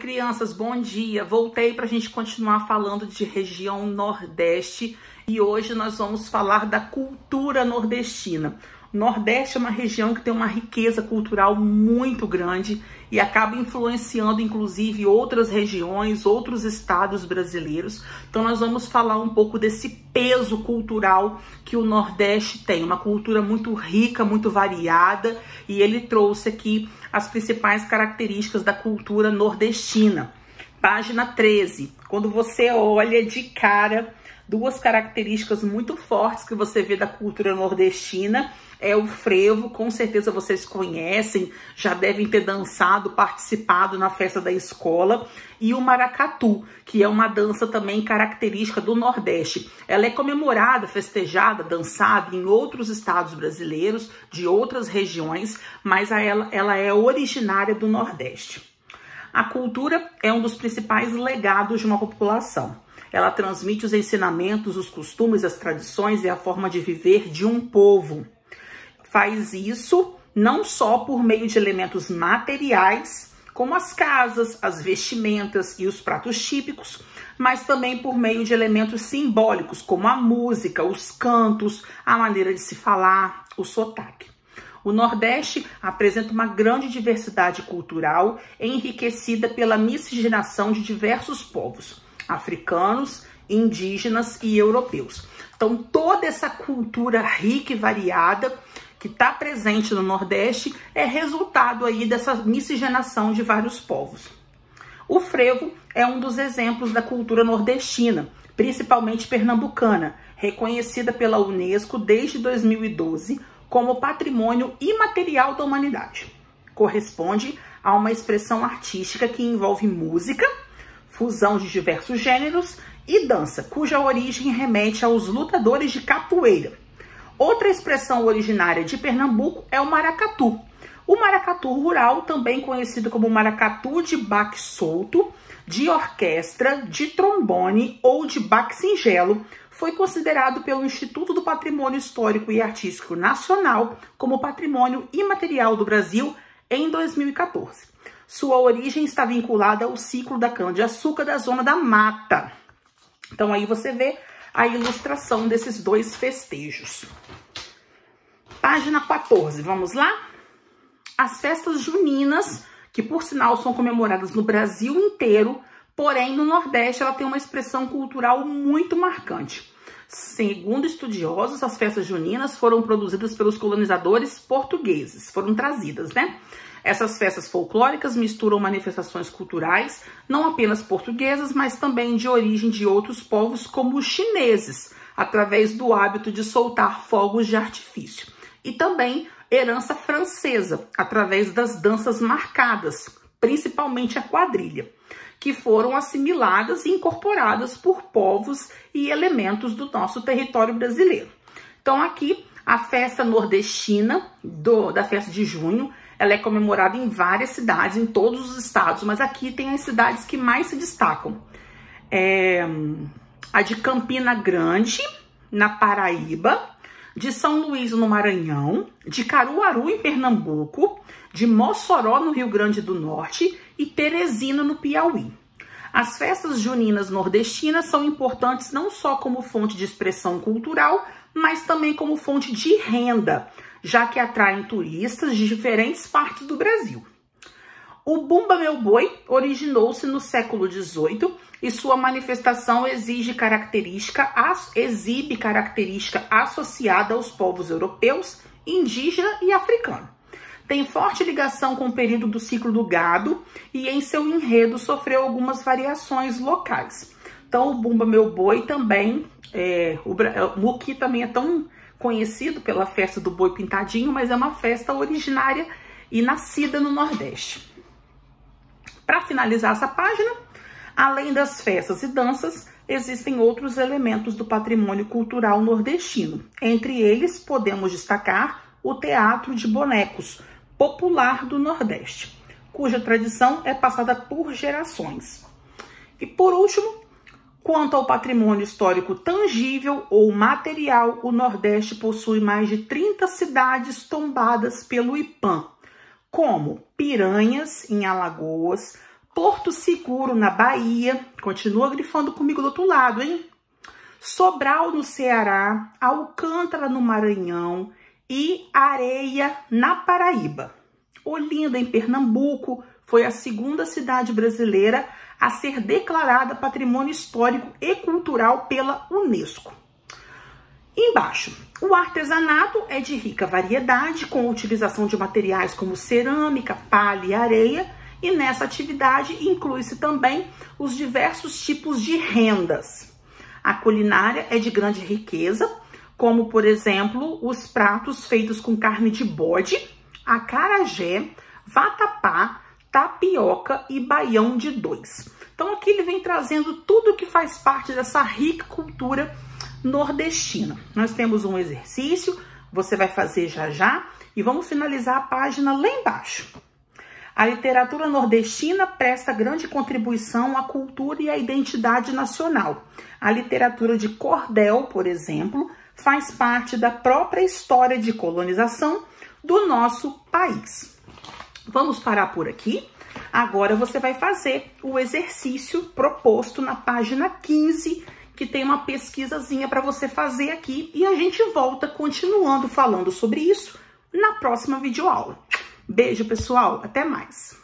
crianças, bom dia! Voltei para a gente continuar falando de região Nordeste e hoje nós vamos falar da cultura nordestina. O Nordeste é uma região que tem uma riqueza cultural muito grande e acaba influenciando inclusive outras regiões, outros estados brasileiros. Então nós vamos falar um pouco desse peso cultural que o Nordeste tem, uma cultura muito rica, muito variada, e ele trouxe aqui as principais características da cultura nordestina. Página 13, quando você olha de cara, duas características muito fortes que você vê da cultura nordestina é o frevo, com certeza vocês conhecem, já devem ter dançado, participado na festa da escola, e o maracatu, que é uma dança também característica do Nordeste. Ela é comemorada, festejada, dançada em outros estados brasileiros, de outras regiões, mas ela é originária do Nordeste. A cultura é um dos principais legados de uma população. Ela transmite os ensinamentos, os costumes, as tradições e a forma de viver de um povo. Faz isso não só por meio de elementos materiais, como as casas, as vestimentas e os pratos típicos, mas também por meio de elementos simbólicos, como a música, os cantos, a maneira de se falar, o sotaque. O Nordeste apresenta uma grande diversidade cultural, enriquecida pela miscigenação de diversos povos africanos, indígenas e europeus. Então, toda essa cultura rica e variada que está presente no Nordeste é resultado aí dessa miscigenação de vários povos. O frevo é um dos exemplos da cultura nordestina, principalmente pernambucana, reconhecida pela Unesco desde 2012 como Patrimônio Imaterial da Humanidade. Corresponde a uma expressão artística que envolve música, fusão de diversos gêneros e dança, cuja origem remete aos lutadores de capoeira. Outra expressão originária de Pernambuco é o maracatu. O maracatu rural, também conhecido como maracatu de baque solto, de orquestra, de trombone ou de baque singelo, foi considerado pelo Instituto do Patrimônio Histórico e Artístico Nacional como Patrimônio Imaterial do Brasil em 2014. Sua origem está vinculada ao ciclo da cana-de-açúcar da Zona da Mata. Então aí você vê a ilustração desses dois festejos. Página 14, vamos lá? As festas juninas, que por sinal são comemoradas no Brasil inteiro, porém no Nordeste ela tem uma expressão cultural muito marcante. Segundo estudiosos, as festas juninas foram produzidas pelos colonizadores portugueses, foram trazidas, né? Essas festas folclóricas misturam manifestações culturais, não apenas portuguesas, mas também de origem de outros povos, como os chineses, através do hábito de soltar fogos de artifício. E também herança francesa, através das danças marcadas, principalmente a quadrilha, que foram assimiladas e incorporadas por povos e elementos do nosso território brasileiro. Então aqui, a festa nordestina da festa de junho, ela é comemorada em várias cidades, em todos os estados, mas aqui tem as cidades que mais se destacam. A de Campina Grande, na Paraíba, de São Luís, no Maranhão, de Caruaru, em Pernambuco, de Mossoró, no Rio Grande do Norte e Teresina, no Piauí. As festas juninas nordestinas são importantes não só como fonte de expressão cultural, mas também como fonte de renda, já que atraem turistas de diferentes partes do Brasil. O Bumba Meu Boi originou-se no século XVIII e sua manifestação exibe característica associada aos povos europeus, indígena e africano. Tem forte ligação com o período do ciclo do gado e em seu enredo sofreu algumas variações locais. Então o Bumba Meu Boi também, o Muqui também é tão conhecido pela festa do boi pintadinho, mas é uma festa originária e nascida no Nordeste. Para finalizar essa página, além das festas e danças, existem outros elementos do patrimônio cultural nordestino. Entre eles, podemos destacar o teatro de bonecos, popular do Nordeste, cuja tradição é passada por gerações. E por último, quanto ao patrimônio histórico tangível ou material, o Nordeste possui mais de 30 cidades tombadas pelo IPAM, como Piranhas, em Alagoas, Porto Seguro, na Bahia. Continua grifando comigo do outro lado, hein? Sobral, no Ceará. Alcântara, no Maranhão. E Areia, na Paraíba. Olinda, em Pernambuco, foi a segunda cidade brasileira a ser declarada Patrimônio Histórico e Cultural pela Unesco. Embaixo, o artesanato é de rica variedade, com a utilização de materiais como cerâmica, palha e areia, e nessa atividade inclui-se também os diversos tipos de rendas. A culinária é de grande riqueza, como, por exemplo, os pratos feitos com carne de bode, acarajé, vatapá, tapioca e baião de dois. Então aqui ele vem trazendo tudo que faz parte dessa rica cultura nordestina. Nós temos um exercício, você vai fazer já já, e vamos finalizar a página lá embaixo. A literatura nordestina presta grande contribuição à cultura e à identidade nacional. A literatura de cordel, por exemplo, faz parte da própria história de colonização do nosso país. Vamos parar por aqui. Agora você vai fazer o exercício proposto na página 15, que tem uma pesquisazinha para você fazer aqui, e a gente volta continuando falando sobre isso na próxima videoaula. Beijo, pessoal, até mais!